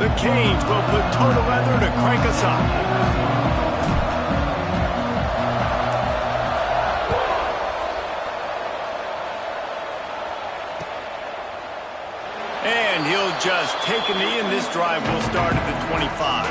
The Canes will put toe to leather to crank us up. And he'll just take a knee, and this drive will start at the 25.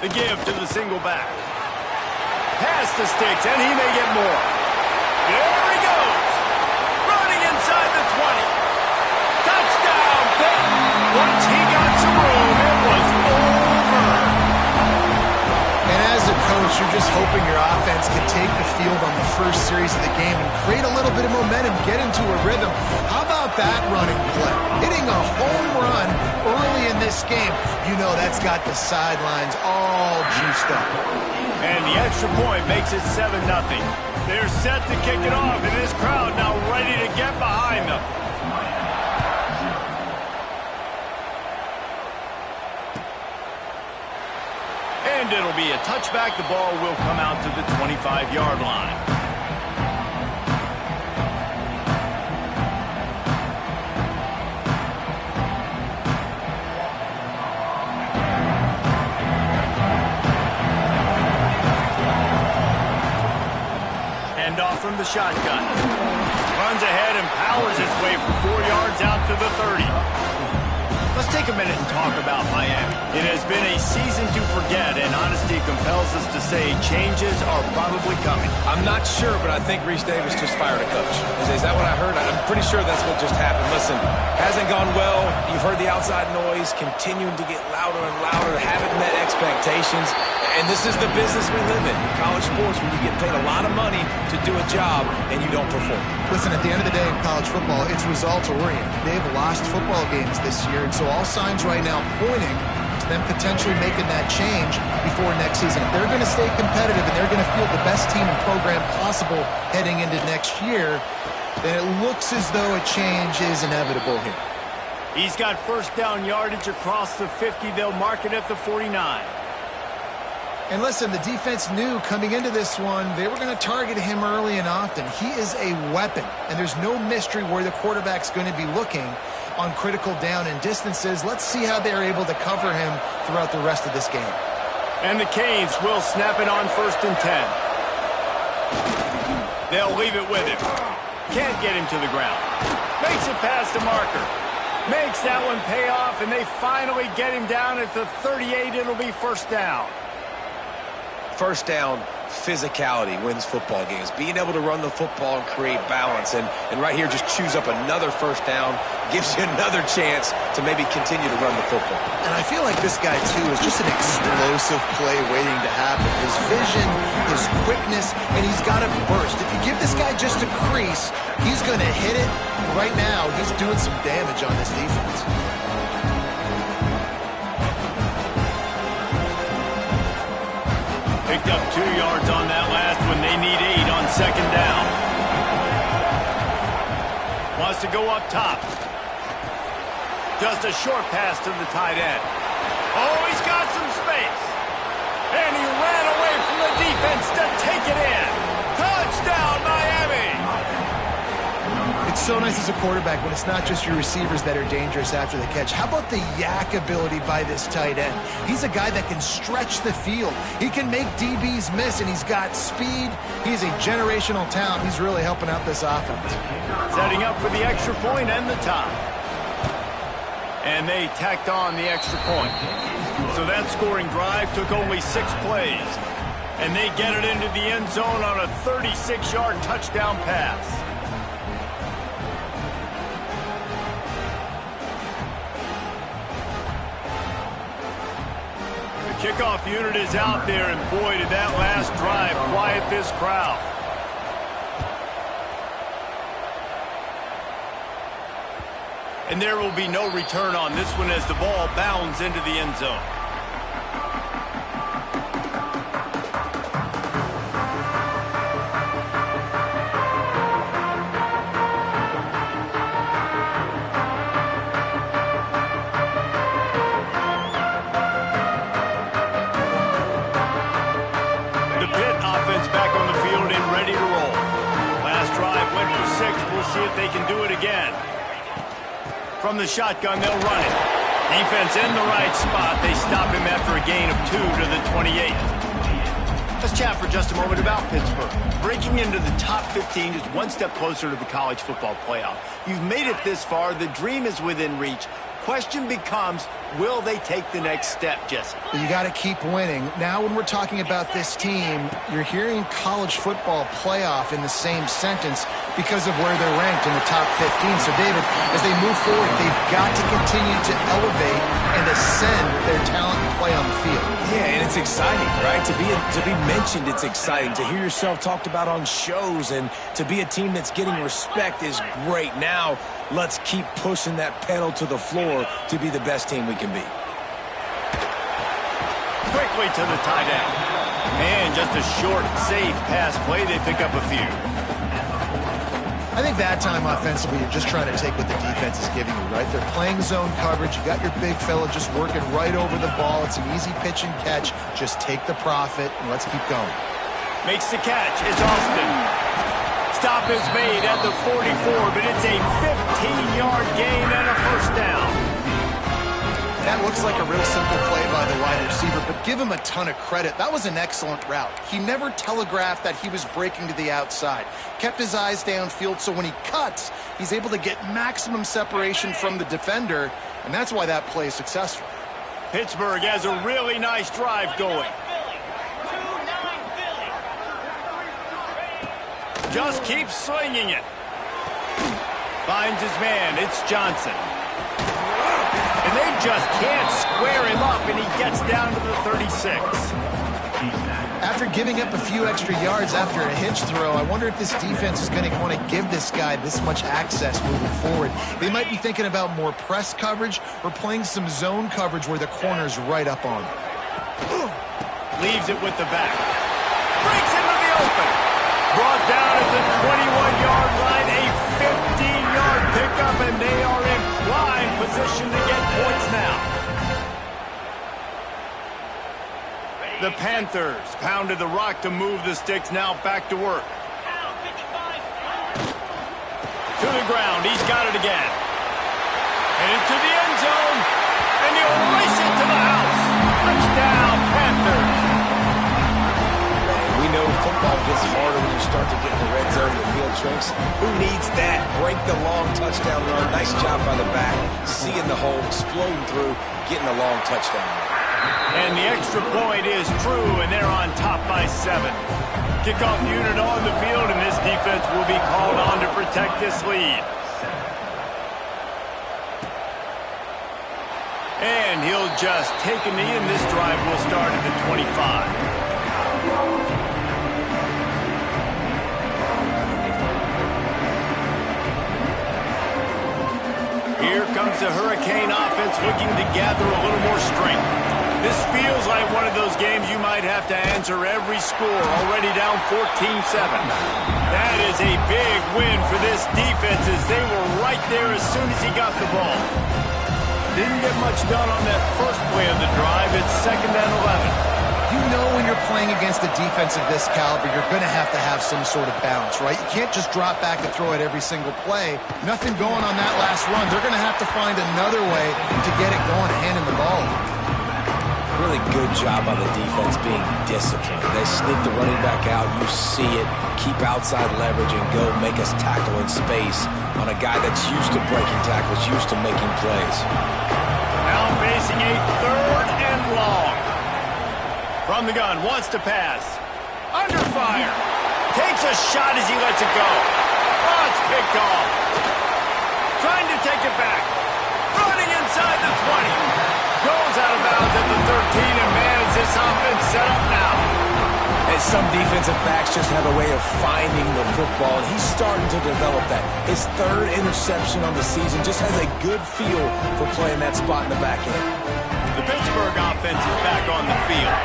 The give to the single back. Pass the sticks, and he may get more. There he goes. Running inside the 20. Touchdown, Pitt. Once he got some room, it was over. And as a coach, you're just hoping your offense can take the field on the first series of the game and create a little bit of momentum, get into a rhythm. How about that running play? Hitting a home run early in this game. You know that's got the sidelines all juiced up. And the extra point makes it 7-0. They're set to kick it off, and this crowd now ready to get behind them. And it'll be a touchback. The ball will come out to the 25-yard line. Off from the shotgun. Runs ahead and powers its way for 4 yards out to the 30. Let's take a minute and talk about Miami. It has been a season to forget, and honesty compels us to say changes are probably coming. I'm not sure, but I think Reese Davis just fired a coach. Is that what I heard? I'm pretty sure that's what just happened. Listen, hasn't gone well. You've heard the outside noise continuing to get louder and louder. Haven't met expectations. And this is the business we live in college sports, when you get paid a lot of money to do a job and you don't perform. Listen, at the end of the day in college football, it's results-oriented. They've lost football games this year, and so all signs right now pointing to them potentially making that change before next season. If they're going to stay competitive and they're going to field the best team and program possible heading into next year, then it looks as though a change is inevitable here. He's got first down yardage across the 50. They'll mark it at the 49. And listen, the defense knew coming into this one, they were going to target him early and often. He is a weapon, and there's no mystery where the quarterback's going to be looking on critical down and distances. Let's see how they're able to cover him throughout the rest of this game. And the Canes will snap it on 1st and 10. They'll leave it with him. Can't get him to the ground. Makes it past the marker. Makes that one pay off, and they finally get him down at the 38. It'll be first down. First down, physicality wins football games. Being able to run the football and create balance. And right here, just choose up another first down. Gives you another chance to maybe continue to run the football. And I feel like this guy, too, is just an explosive play waiting to happen. His vision, his quickness, and he's got a burst. If you give this guy just a crease, he's going to hit it. Right now, he's doing some damage on this defense. Picked up 2 yards on that last one. They need 8 on 2nd down. Wants to go up top. Just a short pass to the tight end. Oh, he's got some space. And he ran away from the defense to take it in. Touchdown, Miami! It's so nice as a quarterback when it's not just your receivers that are dangerous after the catch. How about the yak ability by this tight end? He's a guy that can stretch the field. He can make DBs miss, and he's got speed. He's a generational talent. He's really helping out this offense. Setting up for the extra point and the tie. And they tacked on the extra point. So that scoring drive took only 6 plays. And they get it into the end zone on a 36-yard touchdown pass. Kickoff unit is out there, and boy, did that last drive quiet this crowd. And there will be no return on this one as the ball bounds into the end zone. See if they can do it again. From the shotgun, they'll run it. Defense in the right spot. They stop him after a gain of 2 to the 28. Let's chat for just a moment about Pittsburgh. Breaking into the top 15 is one step closer to the college football playoff. You've made it this far. The dream is within reach. Question becomes, will they take the next step, Jesse? You got to keep winning. Now when we're talking about this team, you're hearing college football playoff in the same sentence because of where they're ranked in the top 15. So, David, as they move forward, they've got to continue to elevate and ascend their talent and play on the field. Yeah, and it's exciting, right? To be mentioned, it's exciting. To hear yourself talked about on shows and to be a team that's getting respect is great. Now, let's keep pushing that pedal to the floor to be the best team we can be. Quickly to the tight end. And just a short, safe pass play. They pick up a few. I think that time offensively, you're just trying to take what the defense is giving you, right? They're playing zone coverage. You got your big fella just working right over the ball. It's an easy pitch and catch. Just take the profit and let's keep going. Makes the catch. It's Austin. Stop is made at the 44, but it's a 15-yard gain and a first down. That looks like a real simple play by the wide receiver, but give him a ton of credit. That was an excellent route. He never telegraphed that he was breaking to the outside. Kept his eyes downfield, so when he cuts, he's able to get maximum separation from the defender, and that's why that play is successful. Pittsburgh has a really nice drive going. Just keeps swinging it. Finds his man. It's Johnson. And they just can't square him up, and he gets down to the 36. After giving up a few extra yards after a hitch throw, I wonder if this defense is going to want to give this guy this much access moving forward. They might be thinking about more press coverage or playing some zone coverage where the corner's right up on him. Leaves it with the back. Breaks into the open. Brought down at the 21-yard line, a 15-yard pickup, and they are in prime position to get points now. The Panthers pounded the rock to move the sticks, now back to work. To the ground, he's got it again. And into the end zone, and he'll race it to the house. Touchdown, Panthers. We know football gets harder when you start to get in the red zone and the field shrinks. Who needs that? Break the long touchdown run. Nice job by the back. Seeing the hole, exploding through, getting a long touchdown run. And the extra point is true, and they're on top by 7. Kickoff unit on the field, and this defense will be called on to protect this lead. And he'll just take a knee, and this drive will start at the 25. Here comes the Hurricane offense looking to gather a little more strength. This feels like one of those games you might have to answer every score, already down 14-7. That is a big win for this defense as they were right there as soon as he got the ball. Didn't get much done on that first play of the drive. It's 2nd and 11. You know when you're playing against a defense of this caliber, you're going to have some sort of balance, right? You can't just drop back and throw it every single play. Nothing going on that last run. They're going to have to find another way to get it going, handing the ball. Really good job on the defense being disciplined. They sneak the running back out. You see it. Keep outside leverage and go make us tackle in space on a guy that's used to breaking tackles, used to making plays. Now facing a 3rd and long. From the gun, wants to pass. Under fire. Takes a shot as he lets it go. Oh, it's picked off. Trying to take it back. Running inside the 20. Goes out of bounds at the 13, and man, is this offense set up now. As some defensive backs just have a way of finding the football, and he's starting to develop that. His third interception on the season just has a good feel for playing that spot in the back end. The Pittsburgh offense is back on the field.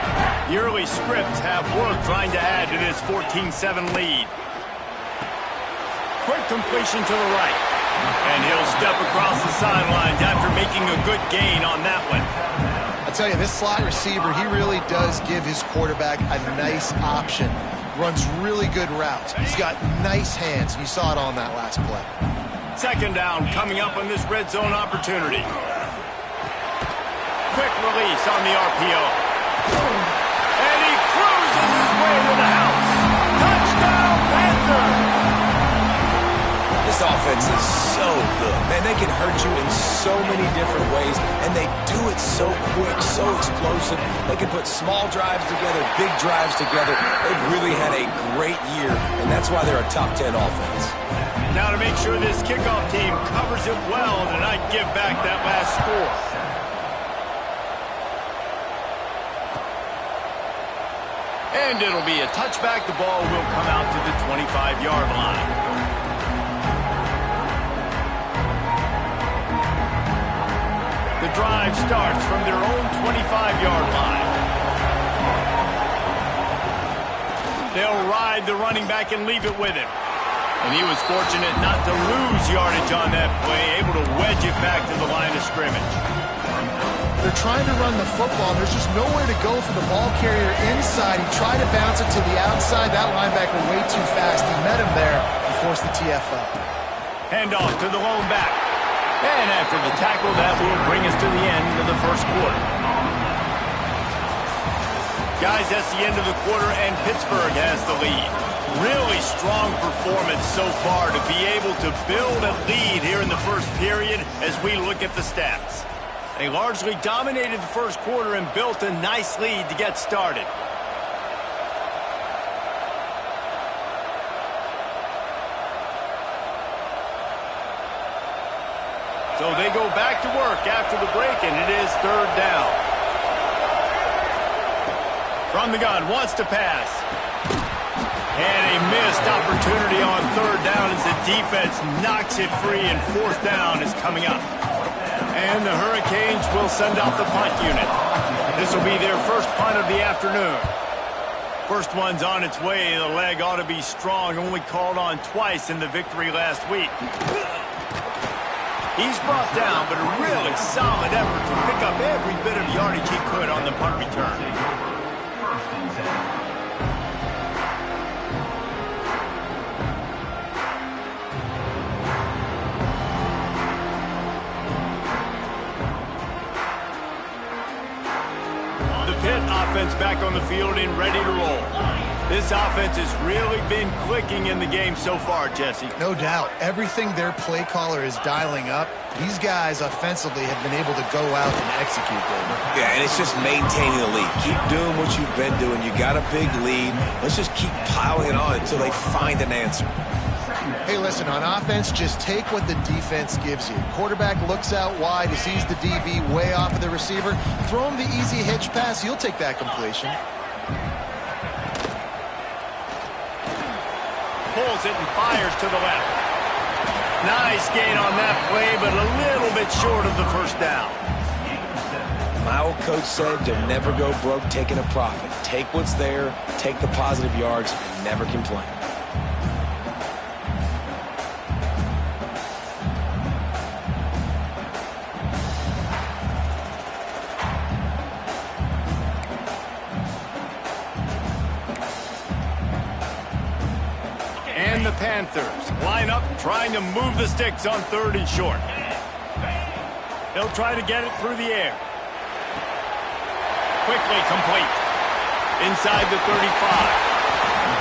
The early scripts have worked trying to add to this 14-7 lead. Quick completion to the right. And he'll step across the sidelines after making a good gain on that one. I tell you, this slot receiver, he really does give his quarterback a nice option. Runs really good routes. He's got nice hands. You saw it on that last play. Second down coming up on this red zone opportunity. Quick release on the RPO. And he cruises his way to the house. Touchdown, Panther! This offense is so good. Man, they can hurt you in so many different ways, and they do it so quick, so explosive. They can put small drives together, big drives together. They've really had a great year, and that's why they're a top 10 offense. Now to make sure this kickoff team covers it well and not give back that last score. And it'll be a touchback. The ball will come out to the 25-yard line. The drive starts from their own 25-yard line. They'll ride the running back and leave it with him. And he was fortunate not to lose yardage on that play, able to wedge it back to the line of scrimmage. They're trying to run the football, and there's just nowhere to go for the ball carrier inside. He tried to bounce it to the outside. That linebacker way too fast. He met him there and forced the TFL. Handoff to the lone back. And after the tackle, that will bring us to the end of the first quarter. Guys, that's the end of the quarter, and Pittsburgh has the lead. Really strong performance so far to be able to build a lead here in the first period as we look at the stats. They largely dominated the first quarter and built a nice lead to get started. So they go back to work after the break, and it is third down. From the gun, wants to pass. And a missed opportunity on third down as the defense knocks it free, and fourth down is coming up. And the Hurricanes will send out the punt unit. This will be their first punt of the afternoon. First one's on its way. The leg ought to be strong, only called on twice in the victory last week. He's brought down, but a really solid effort to pick up every bit of yardage he could on the punt return. The Pitt offense back on the field and ready to roll. This offense has really been clicking in the game so far, Jesse. No doubt. Everything their play caller is dialing up, these guys offensively have been able to go out and execute them. Yeah, and it's just maintaining the lead. Keep doing what you've been doing. You got a big lead. Let's just keep piling it on until they find an answer. Hey, listen, on offense, just take what the defense gives you. Quarterback looks out wide, he sees the DB way off of the receiver. Throw him the easy hitch pass, he'll take that completion. Pulls it and fires to the left. Nice gain on that play, but a little bit short of the first down. My old coach said you'll never go broke taking a profit. Take what's there, take the positive yards, and never complain. And the Panthers line up trying to move the sticks on third and short. They'll try to get it through the air. Quickly complete. Inside the 35.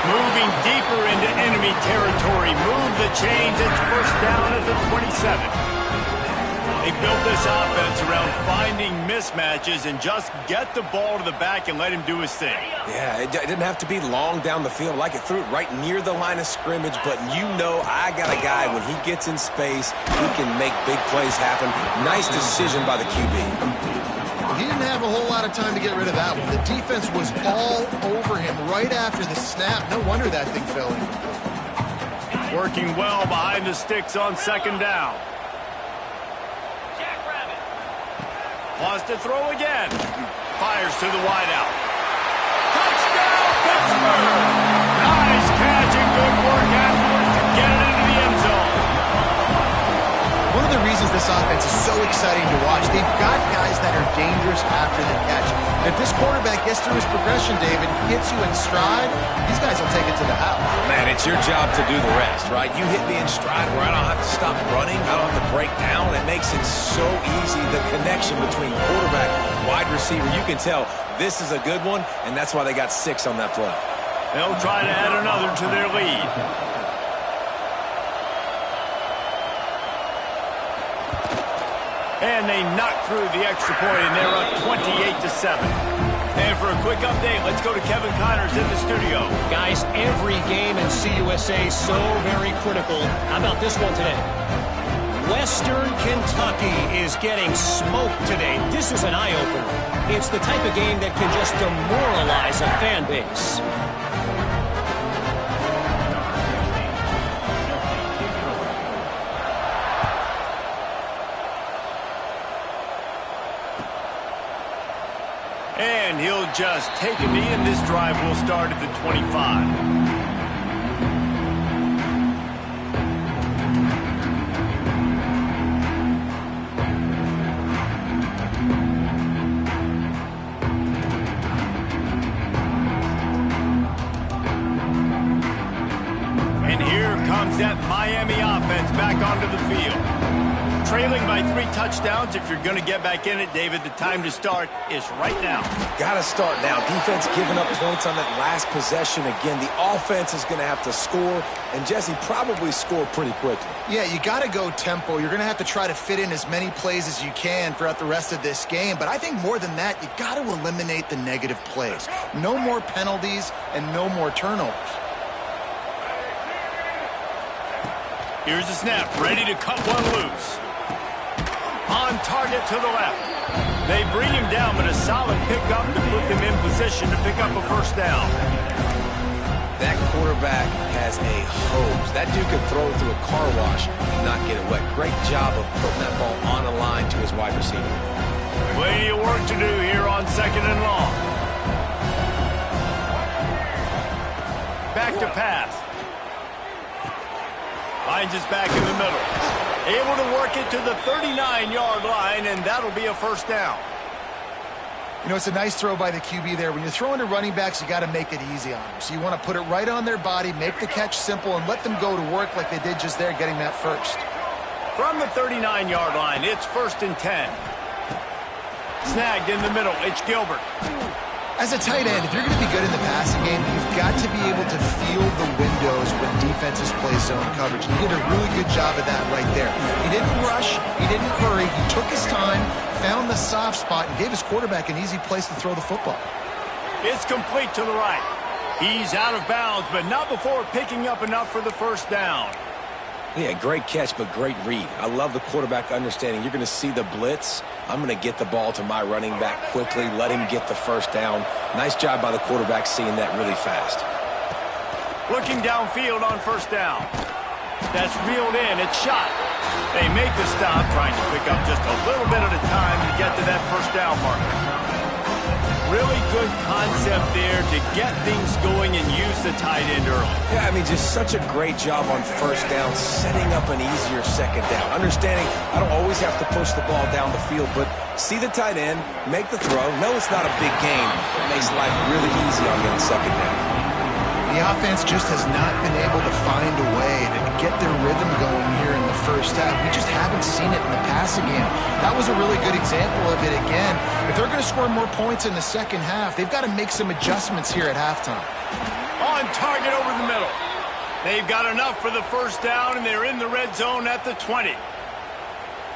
Moving deeper into enemy territory. Move the chains. It's first down at the 27. They built this offense around finding mismatches and just get the ball to the back and let him do his thing. Yeah, it didn't have to be long down the field. Like it threw it right near the line of scrimmage, but you know I got a guy, when he gets in space, he can make big plays happen. Nice decision by the QB. He didn't have a whole lot of time to get rid of that one. The defense was all over him right after the snap. No wonder that thing fell in. Working well behind the sticks on second down. Wants to throw again. Fires to the wideout. Touchdown, Pittsburgh! Nice catch and good work afterwards to get it into the end zone. One of the reasons this offense is so exciting to watch, they've got guys that are dangerous after the catch. And if this quarterback gets through his progression, David, hits you in stride, these guys will take it to the house. Man, it's your job to do the rest, right? You hit me in stride where I don't have to stop running. I don't have to break down. It makes it so easy, the connection between quarterback, wide receiver. You can tell this is a good one, and that's why they got 6 on that play. They'll try to add another to their lead. And they knocked through the extra point, and they're up 28-7. And for a quick update, let's go to Kevin Connors in the studio. Guys, every game in CUSA is so very critical. How about this one today? Western Kentucky is getting smoked today. This is an eye-opener. It's the type of game that can just demoralize a fan base. And he'll just take a knee, and this drive will start at the 25. And here comes that Miami offense back onto the field. Trailing by 3 touchdowns. If you're going to get back in it, David, the time to start is right now. Got to start now. Defense giving up points on that last possession. Again, the offense is going to have to score, and Jesse probably score pretty quickly. Yeah, you got to go tempo. You're going to have to try to fit in as many plays as you can throughout the rest of this game. But I think more than that, you got to eliminate the negative plays. No more penalties and no more turnovers. Here's the snap, ready to cut one loose. On target to the left. They bring him down, but a solid pickup to put them in position to pick up a first down. That quarterback has a hose. That dude could throw it through a car wash and not get it wet. Great job of putting that ball on a line to his wide receiver. Plenty of work to do here on second and long. Back to pass. Finds his back in the middle. Able to work it to the 39-yard line, and that'll be a first down. You know, it's a nice throw by the QB there. When you're throwing to running backs, you got to make it easy on them. So you want to put it right on their body, make the catch simple, and let them go to work like they did just there, getting that first. From the 39-yard line, it's 1st and 10. Snagged in the middle, it's Gilbert. As a tight end, if you're going to be good in the passing game, you've got to be able to feel the windows when defenses play zone coverage. And he did a really good job of that right there. He didn't rush. He didn't hurry. He took his time, found the soft spot, and gave his quarterback an easy place to throw the football. It's complete to the right. He's out of bounds, but not before picking up enough for the first down. Yeah, great catch, but great read. I love the quarterback understanding. You're going to see the blitz. I'm going to get the ball to my running back quickly, let him get the first down. Nice job by the quarterback seeing that really fast. Looking downfield on first down. That's reeled in. It's shot. They make the stop, trying to pick up just a little bit at a time to get to that first down marker. Really good concept there to get things going and use the tight end early. Yeah, I mean, just such a great job on first down, setting up an easier second down. Understanding I don't always have to push the ball down the field, but see the tight end, make the throw. No, it's not a big game. It makes life really easy on that second down. The offense just has not been able to find a way to get their rhythm going here in the first half. We just haven't seen it in the passing game. That was a really good example of it again. If they're going to score more points in the second half, they've got to make some adjustments here at halftime. On target over the middle. They've got enough for the first down, and they're in the red zone at the 20.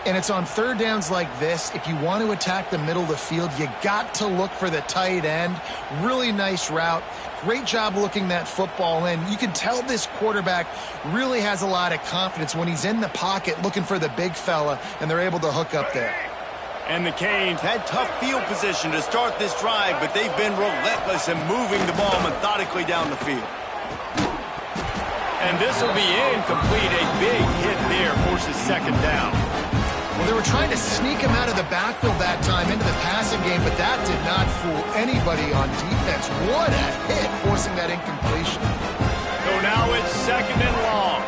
And it's on third downs like this. If you want to attack the middle of the field, you got to look for the tight end. Really nice route. Great job looking that football in. You can tell this quarterback really has a lot of confidence when he's in the pocket looking for the big fella, and they're able to hook up there. And the Canes had tough field position to start this drive, but they've been relentless in moving the ball methodically down the field. And this will be incomplete. A big hit there forces second down. Well, they were trying to sneak him out of the backfield that time into the passing game, but that did not fool anybody on defense. What a hit, forcing that incompletion. So now it's second and long.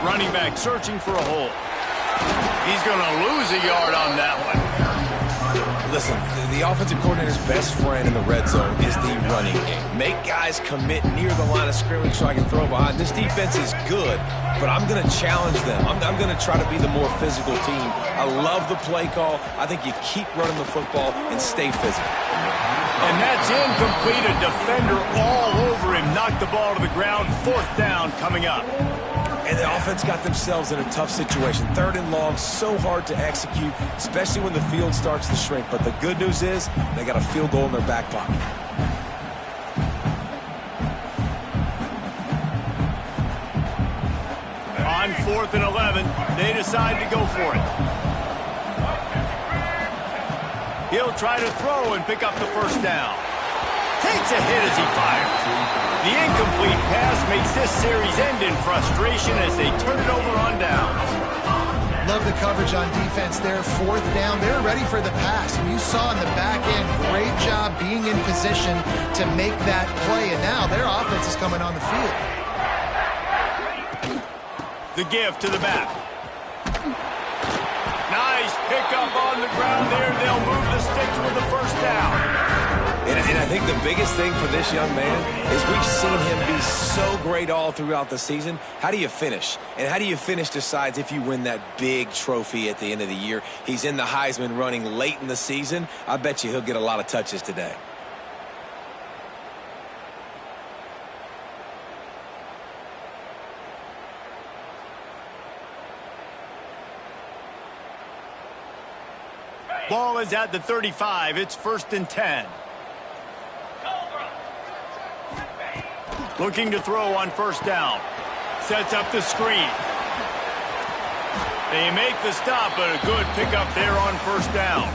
Running back searching for a hole. He's going to lose a yard on that one. Listen, the offensive coordinator's best friend in the red zone is the running game. Make guys commit near the line of scrimmage so I can throw behind. This defense is good, but I'm going to challenge them. I'm going to try to be the more physical team. I love the play call. I think you keep running the football and stay physical. And that's incomplete. A defender all over him. Knocked the ball to the ground. Fourth down coming up. And the offense got themselves in a tough situation. Third and long, so hard to execute, especially when the field starts to shrink. But the good news is they got a field goal in their back pocket. On 4th and 11, they decide to go for it. He'll try to throw and pick up the first down. Takes a hit as he fires. The incomplete pass makes this series end in frustration as they turn it over on downs. Love the coverage on defense there. Fourth down, they're ready for the pass. And you saw in the back end, great job being in position to make that play. And now their offense is coming on the field. The give to the back. Nice pickup on the ground there. They'll move the sticks with the first down. And I think the biggest thing for this young man is we've seen him be so great all throughout the season. How do you finish? And how do you finish decides if you win that big trophy at the end of the year. He's in the Heisman running late in the season. I bet you he'll get a lot of touches today. Ball is at the 35. It's 1st and 10. Looking to throw on first down. Sets up the screen. They make the stop, but a good pickup there on first down.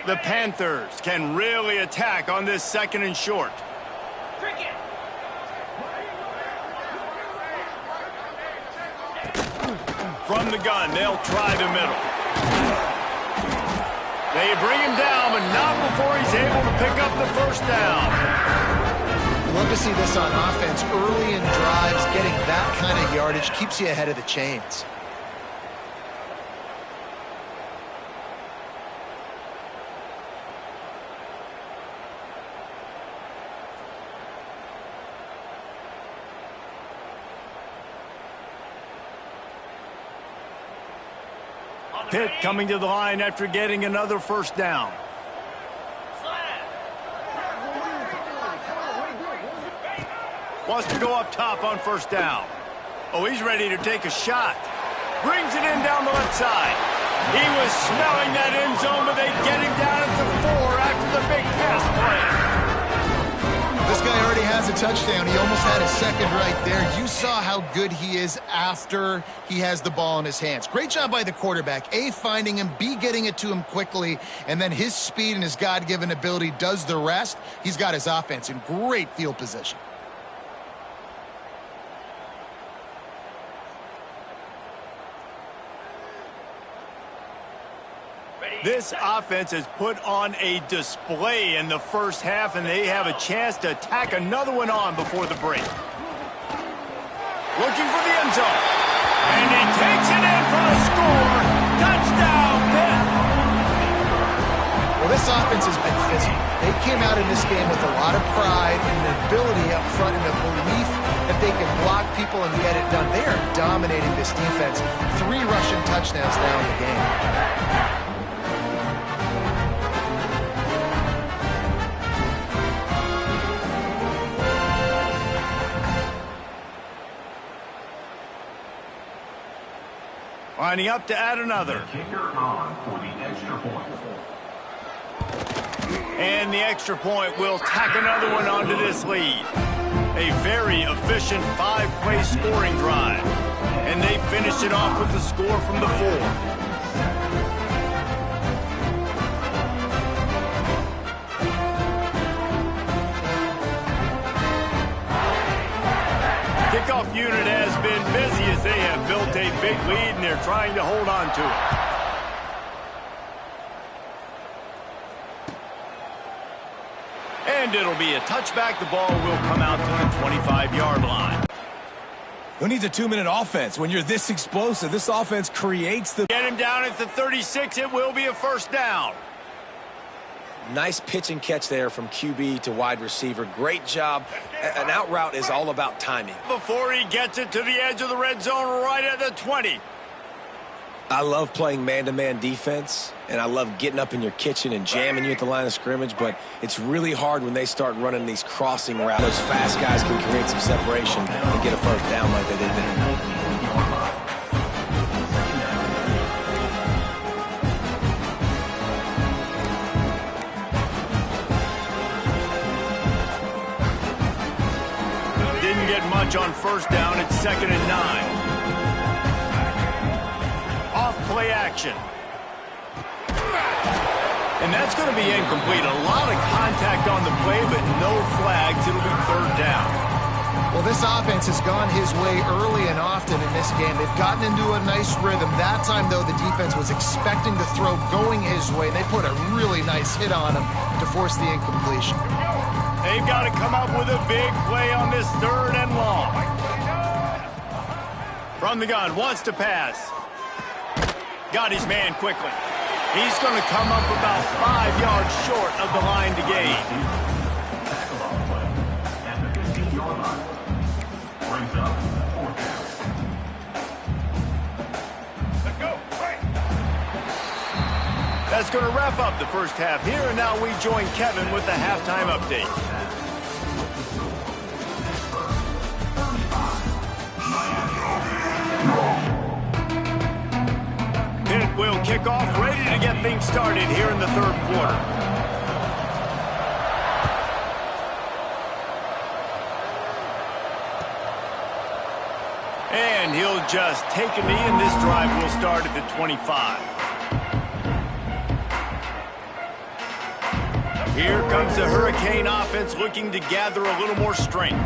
The Panthers can really attack on this 2nd and short. From the gun, they'll try the middle. They bring him down, but not before he's able to pick up the first down. Love to see this on offense. Early in drives, getting that kind of yardage keeps you ahead of the chains. Pitt coming to the line after getting another first down. Wants to go up top on first down. Oh, he's ready to take a shot. Brings it in down the left side. He was smelling that end zone, but they get him down at the 4 after the big pass play. This guy already has a touchdown. He almost had his second right there. You saw how good he is after he has the ball in his hands. Great job by the quarterback. A, finding him, B, getting it to him quickly, and then his speed and his God-given ability does the rest. He's got his offense in great field position. This offense has put on a display in the first half, and they have a chance to tack another one on before the break. Looking for the end zone. And he takes it in for the score. Touchdown, Pitt. Well, this offense has been physical. They came out in this game with a lot of pride and an ability up front and a belief that they can block people and get it done. They are dominating this defense. 3 rushing touchdowns now in the game. Lining up to add another. Kicker on for the extra point. And the extra point will tack another one onto this lead. A very efficient 5-play scoring drive. And they finished it off with the score from the 4. Kickoff unit has been busy as they have built a big lead and they're trying to hold on to it. And it'll be a touchback. The ball will come out to the 25-yard line. Who needs a 2-minute offense when you're this explosive? This offense creates the... Get him down at the 36. It will be a first down. Nice pitch and catch there from QB to wide receiver. Great job. An out route is all about timing. Before he gets it to the edge of the red zone right at the 20. I love playing man-to-man defense, and I love getting up in your kitchen and jamming you at the line of scrimmage, but it's really hard when they start running these crossing routes. Those fast guys can create some separation and get a first down like they did there. Didn't get much on first down. It's 2nd and 9. Play action. And that's going to be incomplete. A lot of contact on the play, but no flags. It'll be 3rd down. Well, this offense has gone his way early and often in this game. They've gotten into a nice rhythm. That time, though, the defense was expecting the throw going his way, and they put a really nice hit on him to force the incompletion. They've got to come up with a big play on this 3rd and long. From the gun, wants to pass. Got his man quickly. He's going to come up about 5 yards short of the line to gain. Let's go. That's going to wrap up the first half here, and now we join Kevin with the halftime update. Will kick off, ready to get things started here in the 3rd quarter. And he'll just take a knee, and this drive will start at the 25. Here comes the Hurricane offense looking to gather a little more strength.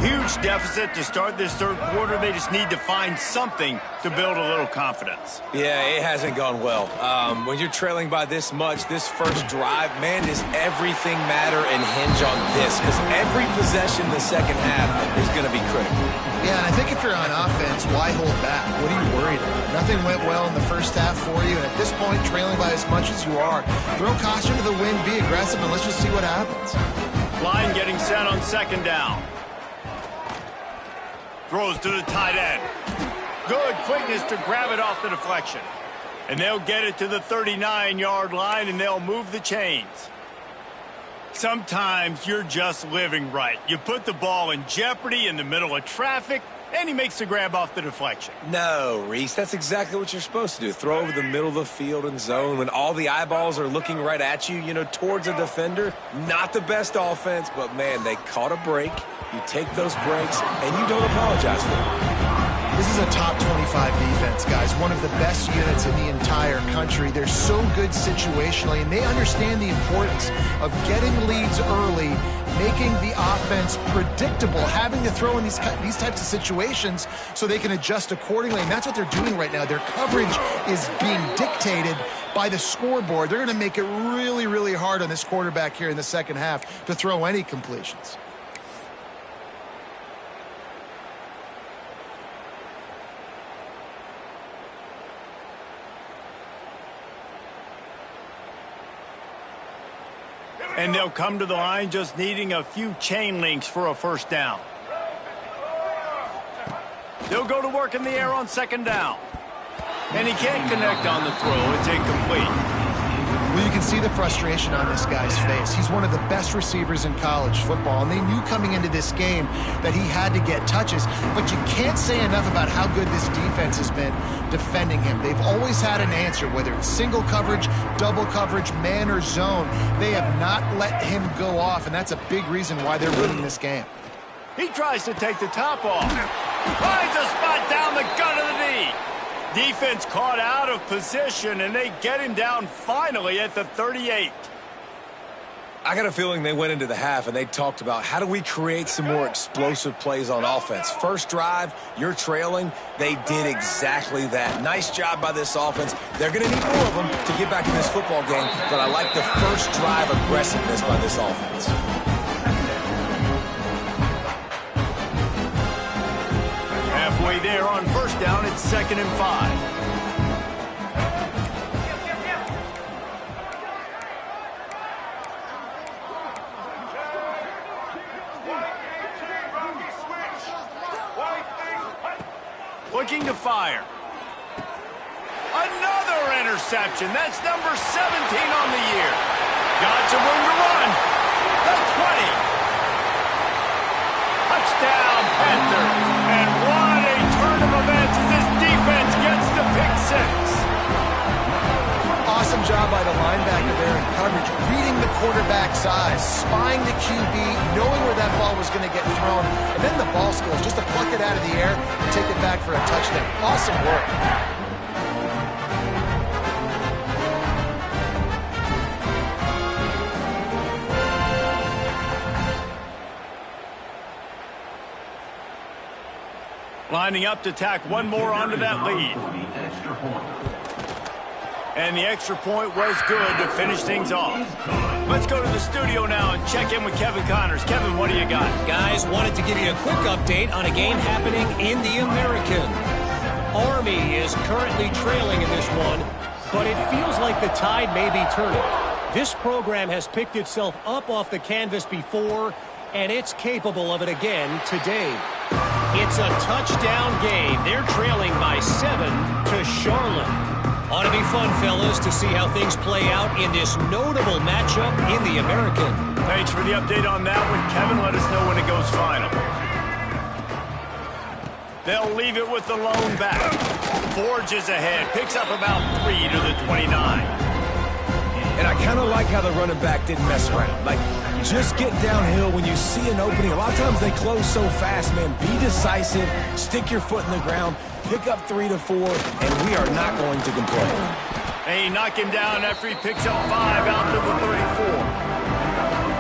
Huge deficit to start this 3rd quarter. They just need to find something to build a little confidence. Yeah, it hasn't gone well. When you're trailing by this much, this first drive, man, does everything matter and hinge on this? Because every possession in the second half is going to be critical. Yeah, and I think if you're on offense, why hold back? What are you worried about? Nothing went well in the first half for you, and at this point, trailing by as much as you are, throw caution to the wind, be aggressive, and let's just see what happens. Line getting set on 2nd down. Throws to the tight end. Good quickness to grab it off the deflection. And they'll get it to the 39-yard line, and they'll move the chains. Sometimes you're just living right. You put the ball in jeopardy in the middle of traffic, and he makes the grab off the deflection. No, Reese, that's exactly what you're supposed to do. Throw over the middle of the field and zone when all the eyeballs are looking right at you, towards a defender. Not the best offense, but, man, they caught a break. You take those breaks, and you don't apologize for it. This is a top 25 defense, guys. One of the best units in the entire country. They're so good situationally, and they understand the importance of getting leads early, making the offense predictable, having to throw in these types of situations so they can adjust accordingly. And that's what they're doing right now. Their coverage is being dictated by the scoreboard. They're going to make it really, really hard on this quarterback here in the second half to throw any completions. And they'll come to the line just needing a few chain links for a first down. They'll go to work in the air on 2nd down. And he can't connect on the throw. It's incomplete. Well, you can see the frustration on this guy's face. He's one of the best receivers in college football, and they knew coming into this game that he had to get touches. But you can't say enough about how good this defense has been defending him. They've always had an answer, whether it's single coverage, double coverage, man or zone. They have not let him go off, and that's a big reason why they're winning this game. He tries to take the top off. Finds a spot down the gut of the knee. Defense caught out of position, and they get him down finally at the 38. I got a feeling they went into the half and they talked about how do we create some more explosive plays on offense. First drive, you're trailing. They did exactly that. Nice job by this offense. They're going to need more of them to get back in this football game, but I like the first drive aggressiveness by this offense. Halfway there on first down, it's 2nd and 5. Looking to fire. Another interception. That's number 17 on the year. Got some room to run. The 20. Touchdown, Panthers. And what a turn of events as this defense gets the pick 6. Awesome job by the linebacker there in coverage, reading the quarterback's eyes, spying the QB, knowing where that ball was going to get thrown, and then the ball skills, just to pluck it out of the air and take it back for a touchdown. Awesome work. Lining up to tack one more onto that lead. And the extra point was good to finish things off. Let's go to the studio now and check in with Kevin Connors. Kevin, what do you got? Guys, wanted to give you a quick update on a game happening in the American. Army is currently trailing in this one, but it feels like the tide may be turning. This program has picked itself up off the canvas before, and it's capable of it again today. It's a touchdown game. They're trailing by 7 to Charlotte. Ought to be fun, fellas, to see how things play out in this notable matchup in the American. Thanks for the update on that one, Kevin. Let us know when it goes final. They'll leave it with the lone back. Forges ahead. Picks up about 3 to the 29. And I kind of like how the running back didn't mess around. Like, just get downhill when you see an opening. A lot of times they close so fast, man. Be decisive. Stick your foot in the ground. Pick up 3 to 4, and we are not going to complain. They knock him down after he picks up 5 out to the 34.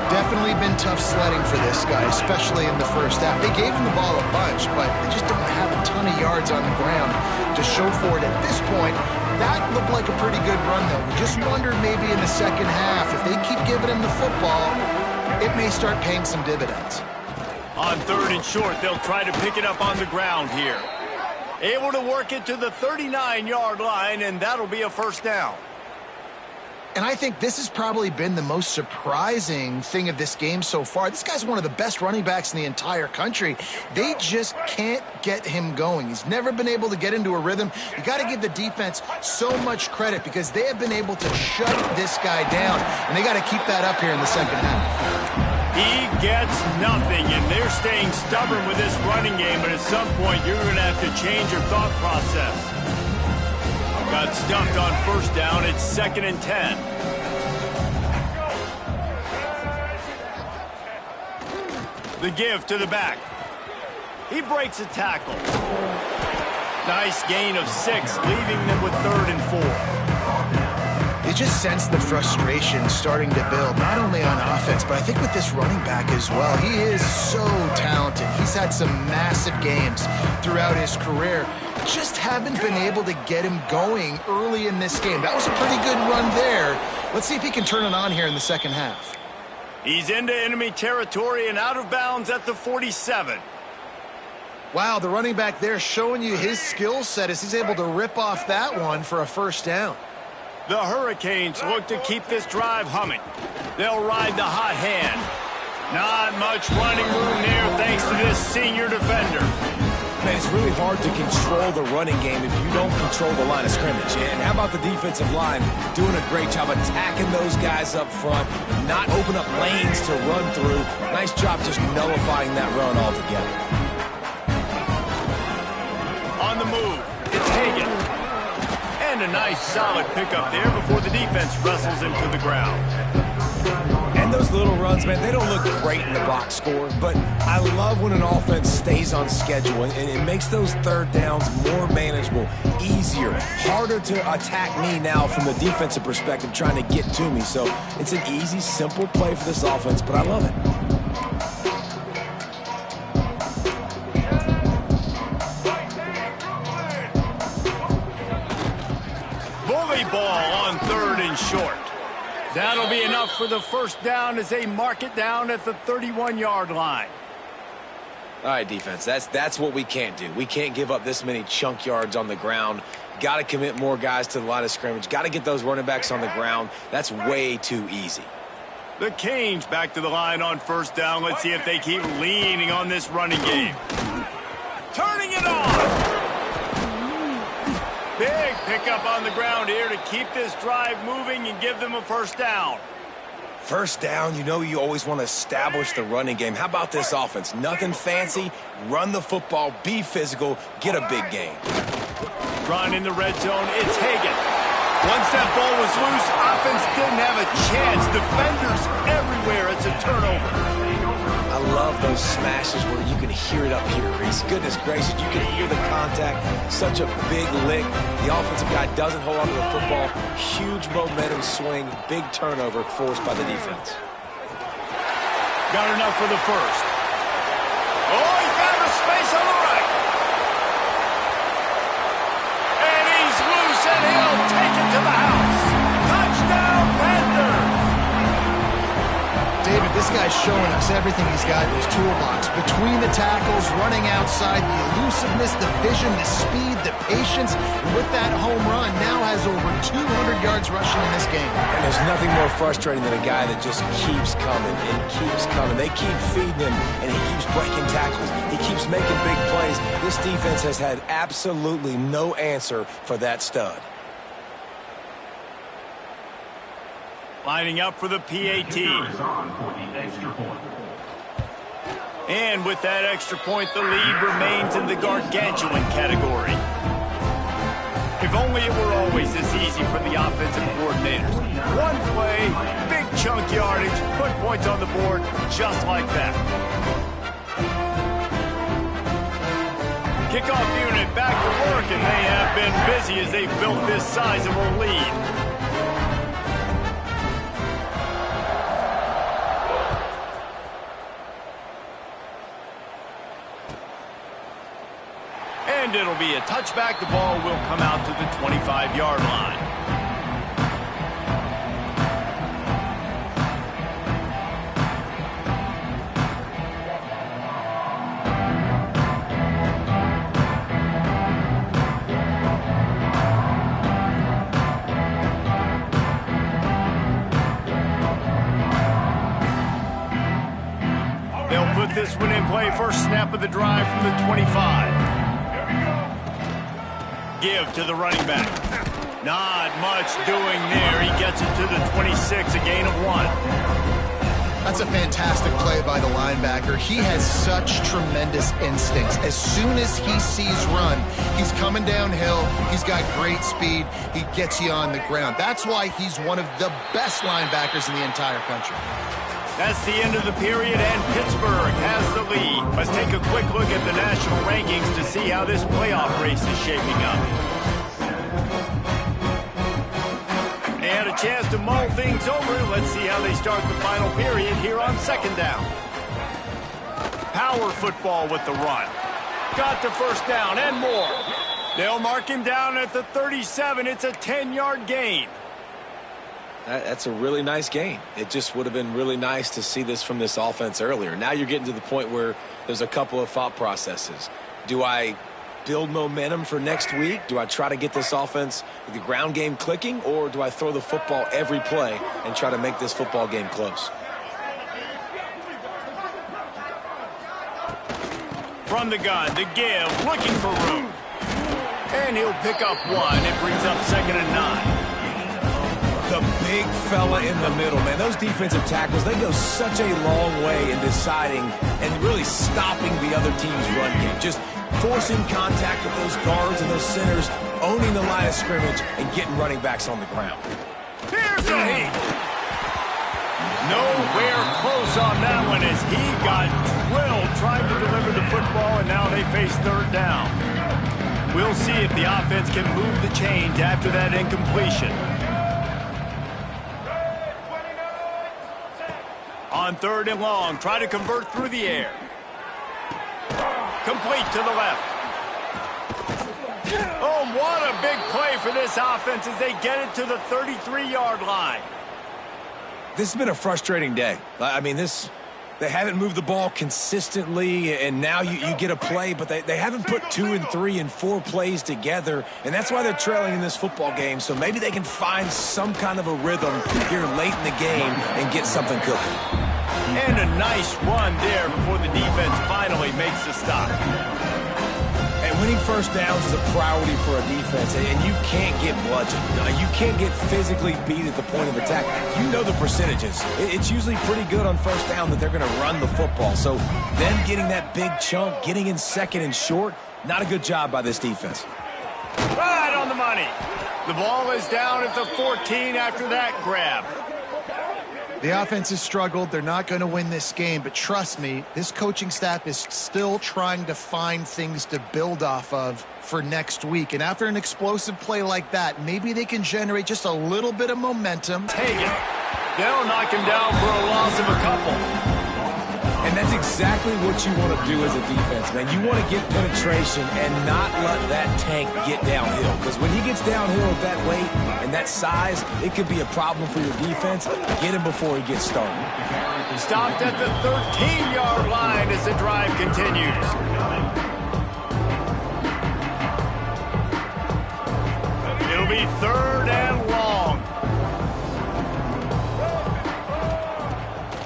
Definitely been tough sledding for this guy, especially in the first half. They gave him the ball a bunch, but they just don't have a ton of yards on the ground to show for it at this point. That looked like a pretty good run, though. We just wondered maybe in the second half, if they keep giving him the football, it may start paying some dividends. On 3rd and short, they'll try to pick it up on the ground here. Able to work it to the 39-yard line, and that'll be a first down. And I think this has probably been the most surprising thing of this game so far. This guy's one of the best running backs in the entire country. They just can't get him going. He's never been able to get into a rhythm. You got to give the defense so much credit because they have been able to shut this guy down, and they got to keep that up here in the second half. He gets nothing, and they're staying stubborn with this running game, but at some point you're going to have to change your thought process. Got stuffed on first down. It's 2nd and 10. The give to the back. He breaks a tackle. Nice gain of 6, leaving them with 3rd and 4. You just sense the frustration starting to build, not only on offense, but I think with this running back as well. He is so talented. He's had some massive games throughout his career. Just haven't been able to get him going early in this game. That was a pretty good run there. Let's see if he can turn it on here in the second half. He's into enemy territory and out of bounds at the 47. Wow, the running back there showing you his skill set as he's able to rip off that one for a first down. The Hurricanes look to keep this drive humming. They'll ride the hot hand. Not much running room there thanks to this senior defender. Man, it's really hard to control the running game if you don't control the line of scrimmage. And how about the defensive line doing a great job attacking those guys up front, not open up lanes to run through. Nice job just nullifying that run altogether. On the move, it's Hagan. And a nice solid pickup there before the defense wrestles him to the ground. And those little runs, man, they don't look great in the box score, but I love when an offense stays on schedule, and it makes those third downs more manageable, easier, harder to attack me now from the defensive perspective trying to get to me. So it's an easy, simple play for this offense, but I love it. Bully ball on 3rd and short. That'll be enough for the first down as they mark it down at the 31-yard line. All right, defense, that's what we can't do. We can't give up this many chunk yards on the ground. Got to commit more guys to the line of scrimmage. Got to get those running backs on the ground. That's way too easy. The Canes back to the line on 1st down. Let's see if they keep leaning on this running game. Turning it on. Big pickup on the ground here to keep this drive moving and give them a 1st down. 1st down, you know you always want to establish the running game. How about this offense? Nothing fancy. Run the football, be physical, get a big gain. Run in the red zone, it's Hagan. Once that ball was loose, offense didn't have a chance. Defenders everywhere, it's a turnover. I love those smashes where you can hear it up here, Reese. Goodness gracious, you can hear the contact. Such a big lick. The offensive guy doesn't hold on to the football. Huge momentum swing, big turnover forced by the defense. Got enough for the 1st. Oh, he found a space on the right. And he's loose, and he'll take it to the house. Touchdown, Panthers! David, this guy's showing us everything he's got in his toolbox. Between the tackles, running outside, the elusiveness, the vision, the speed, the patience. And with that home run, now has over 200 yards rushing in this game. And there's nothing more frustrating than a guy that just keeps coming and keeps coming. They keep feeding him, and he keeps breaking tackles. He keeps making big plays. This defense has had absolutely no answer for that stud. Lining up for the PAT. Is on for the extra point. And with that extra point, the lead remains in the gargantuan category. If only it were always this easy for the offensive coordinators. One play, big chunk yardage, put points on the board just like that. Kickoff unit back to work, and they have been busy as they've built this sizable lead. And it'll be a touchback. The ball will come out to the 25-yard line. They'll put this one in play. First snap of the drive from the 25. Give to the running back. Not much doing there. He gets it to the 26, a gain of 1. That's a fantastic play by the linebacker. He has such tremendous instincts. As soon as he sees run, he's coming downhill. He's got great speed. He gets you on the ground. That's why he's one of the best linebackers in the entire country. That's the end of the period, and Pittsburgh has the lead. Let's take a quick look at the national rankings to see how this playoff race is shaping up. They had a chance to mull things over. Let's see how they start the final period here on 2nd down. Power football with the run. Got the 1st down and more. They'll mark him down at the 37. It's a 10-yard gain. That's a really nice game. It just would have been really nice to see this from this offense earlier. Now you're getting to the point where there's a couple of thought processes. Do I build momentum for next week? Do I try to get this offense, the ground game clicking, or do I throw the football every play and try to make this football game close? From the gun to give, looking for room. And he'll pick up one. It brings up 2nd and 9. The big fella in the middle, man. Those defensive tackles, they go such a long way in deciding and really stopping the other team's run game. Just forcing contact with those guards and those centers, owning the line of scrimmage, and getting running backs on the ground. Here's a heat. Nowhere close on that one as he got drilled trying to deliver the football, and now they face 3rd down. We'll see if the offense can move the chains after that incompletion. On 3rd and long, try to convert through the air. Complete to the left. Oh, what a big play for this offense as they get it to the 33-yard line. This has been a frustrating day. I mean, they haven't moved the ball consistently, and now you get a play, but they haven't put 2 and 3 and 4 plays together, and that's why they're trailing in this football game. So maybe they can find some kind of a rhythm here late in the game and get something cooking. And a nice run there before the defense finally makes the stop. And winning first downs is a priority for a defense, and you can't get bludgeoned. You can't get physically beat at the point of attack. You know the percentages. It's usually pretty good on first down that they're going to run the football. So them getting that big chunk, getting in 2nd and short, not a good job by this defense. Right on the money. The ball is down at the 14 after that grab. The offense has struggled. They're not going to win this game, but trust me, this coaching staff is still trying to find things to build off of for next week. And after an explosive play like that, maybe they can generate just a little bit of momentum. Take it. They'll knock him down for a loss of a couple. And that's exactly what you want to do as a defense, man. You want to get penetration and not let that tank get downhill. Because when he gets downhill at that weight and that size, it could be a problem for your defense. Get him before he gets started. Stopped at the 13-yard line as the drive continues. It'll be 3rd and long.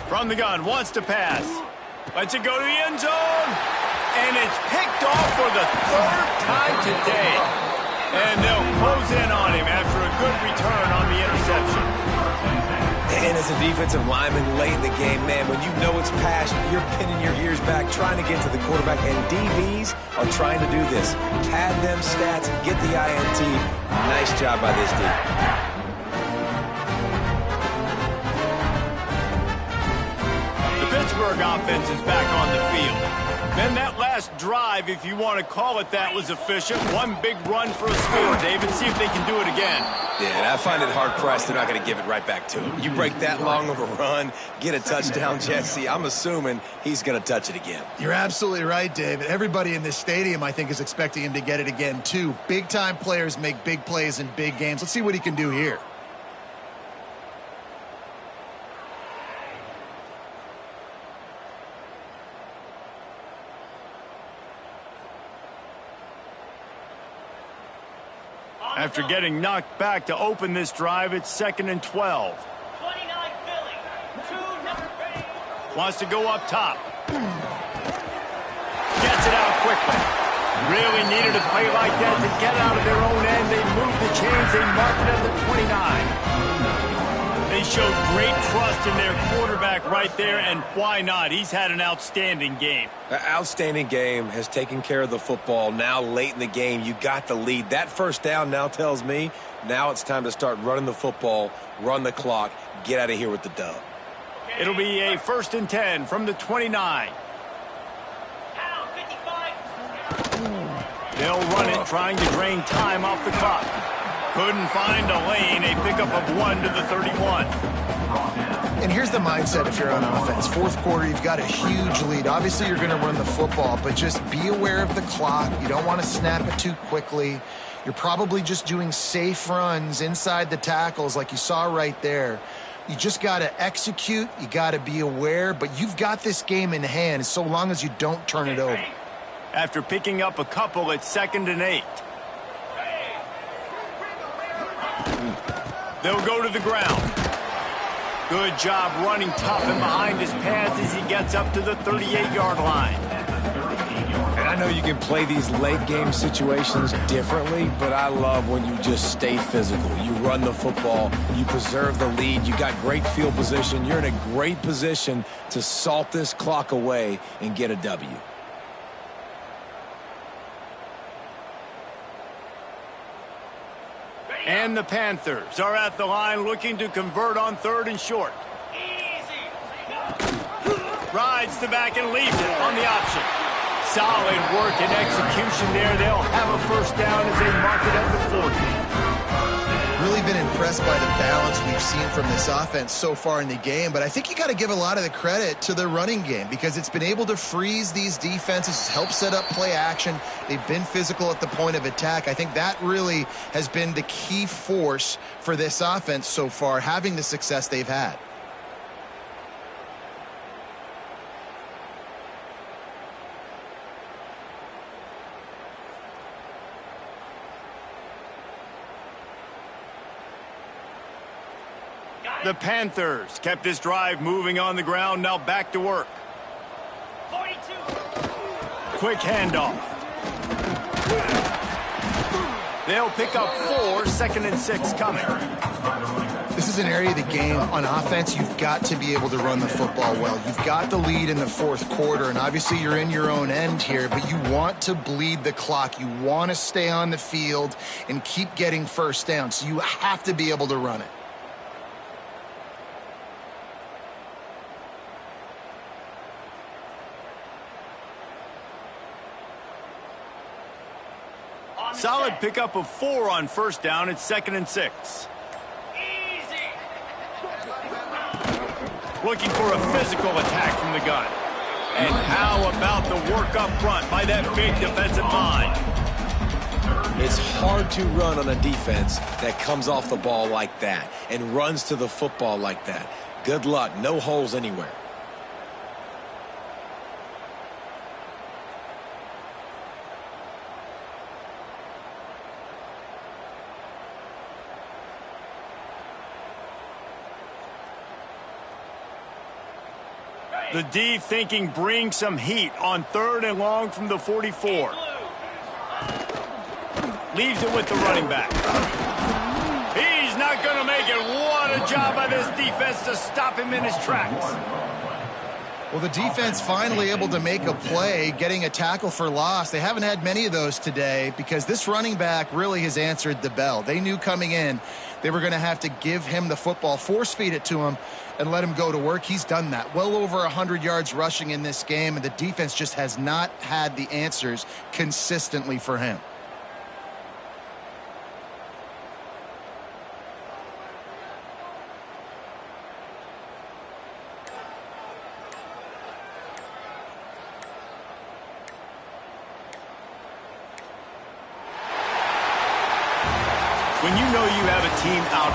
From the gun, wants to pass. Lets it go to the end zone. And it's picked off for the 3rd time today. And they'll close in on him after a good return on the interception. And as a defensive lineman late in the game, man, when you know it's past, you're pinning your ears back, trying to get to the quarterback. And DBs are trying to do this. Pad them stats, get the INT. Nice job by this D. Pittsburgh offense is back on the field. Then that last drive, if you want to call it that, was efficient. One big run for a score, David. See if they can do it again. Yeah, and I find it hard-pressed they're not going to give it right back to him. You break that long of a run, get a touchdown, Jesse, I'm assuming he's going to touch it again. You're absolutely right, David. Everybody in this stadium, I think, is expecting him to get it again, too. Big-time players make big plays in big games. Let's see what he can do here. After getting knocked back to open this drive, it's 2nd and 12. 29 Philly. 2 Wants to go up top. Gets it out quickly. Really needed a play like that to get out of their own end. They moved the chains. They marked it at the 29. They showed great trust in their quarterback right there, and why not? He's had an outstanding game. An outstanding game, has taken care of the football. Now late in the game, you got the lead. That first down now tells me now it's time to start running the football, run the clock, get out of here with the dub. It'll be a 1st and 10 from the 29. They'll run it, trying to drain time off the clock. Couldn't find a lane. A pickup of 1 to the 31. And here's the mindset if you're on offense. 4th quarter, you've got a huge lead. Obviously, you're going to run the football, but just be aware of the clock. You don't want to snap it too quickly. You're probably just doing safe runs inside the tackles like you saw right there. You just got to execute. You got to be aware, but you've got this game in hand so long as you don't turn it over. After picking up a couple, it's 2nd and 8. They'll go to the ground. Good job running tough and behind his pads as he gets up to the 38-yard line. I know you can play these late game situations differently, but I love when you just stay physical. You run the football, you preserve the lead, you got great field position. You're in a great position to salt this clock away and get a W. And the Panthers are at the line looking to convert on 3rd and short. Rides the back and leaves it on the option. Solid work and execution there. They'll have a first down as they mark it at the 40. Really been impressed by the balance we've seen from this offense so far in the game, but I think you got to give a lot of the credit to the running game because it's been able to freeze these defenses, help set up play action. They've been physical at the point of attack. I think that really has been the key force for this offense so far, having the success they've had. The Panthers kept this drive moving on the ground, now back to work. 42. Quick handoff. They'll pick up 4, 2nd and 6 coming. This is an area of the game on offense you've got to be able to run the football well. You've got the lead in the 4th quarter, and obviously you're in your own end here, but you want to bleed the clock. You want to stay on the field and keep getting first down, so you have to be able to run it. Solid pickup of 4 on 1st down. It's 2nd and 6. Easy. Looking for a physical attack from the gun. And how about the work up front by that big defensive line? It's hard to run on a defense that comes off the ball like that and runs to the football like that. Good luck. No holes anywhere. The D thinking bring some heat on 3rd and long from the 44. Leaves it with the running back. He's not going to make it. What a job by this defense to stop him in his tracks. Well, the defense finally able to make a play, getting a tackle for loss. They haven't had many of those today because this running back really has answered the bell. They knew coming in they were going to have to give him the football, force feed it to him, and let him go to work. He's done that. Well over 100 yards rushing in this game, and the defense just has not had the answers consistently for him. When you know you have a team out